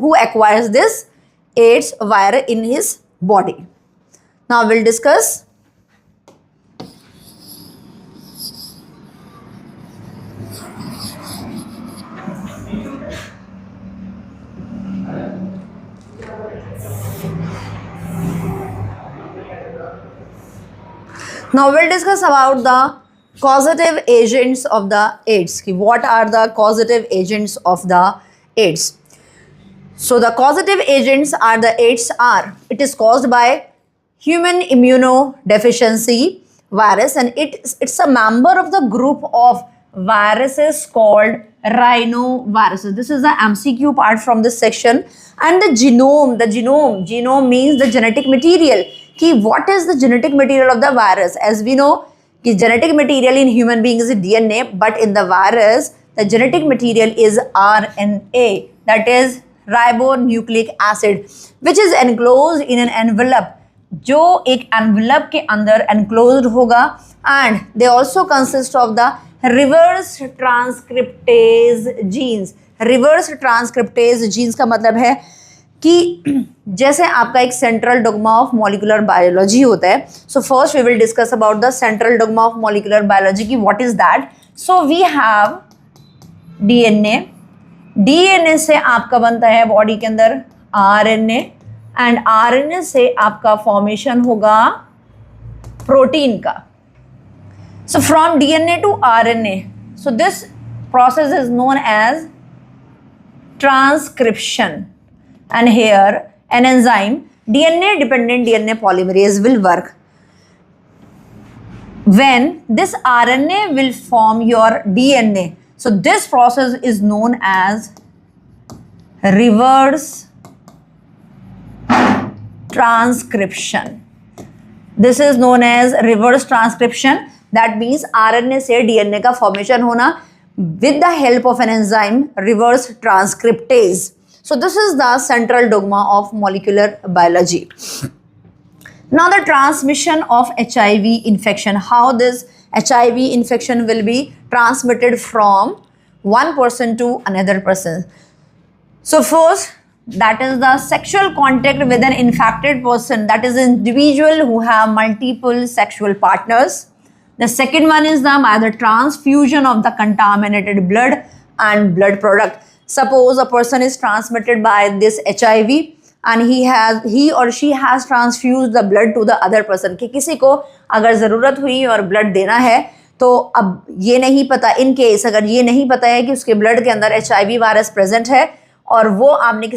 who acquires this AIDS virus in his body. Now we'll discuss about the causative agents of the AIDS. What are the causative agents of the AIDS? So the causative agents are the AIDS are, it is caused by human immunodeficiency virus, and it's a member of the group of viruses called rhinoviruses. This is the MCQ part from this section. And the genome means the genetic material. What is the genetic material of the virus? As we know, genetic material in human beings is DNA, but in the virus, the genetic material is RNA, that is ribonucleic acid, which is enclosed in an envelope, जो एक envelope के अंदर enclosed होगा, and they also consist of the reverse transcriptase genes. Reverse transcriptase genes का मतलब है कि जैसे आपका एक central dogma of molecular biology होता है. So first we will discuss about the central dogma of molecular biology की what is that. So we have DNA. DNA से आपका बनता है बॉडी के अंदर आरएनए, एंड आरएनए से आपका फॉर्मेशन होगा प्रोटीन का. So from DNA to RNA, so this process is known as transcription. And here an enzyme, DNA dependent DNA polymerase, will work. When this RNA will form your DNA, so this process is known as reverse transcription. This is known as reverse transcription. That means RNA से DNA का formation होना with the help of an enzyme reverse transcriptase. So this is the central dogma of molecular biology. Now the transmission of HIV infection. How this HIV infection will be transmitted from one person to another person. So first, that is the sexual contact with an infected person, that is an individual who have multiple sexual partners. The second one is the transfusion of the contaminated blood and blood product. Suppose a person is transmitted by this HIV and he or she has transfused the blood to the other person. कि किसी को अगर ज़रूरत हुई और blood देना है, तो अब ये नहीं पता, इन केस अगर ये नहीं पता है कि उसके ब्लड के अंदर HIV वायरस प्रेजेंट है और वो आपने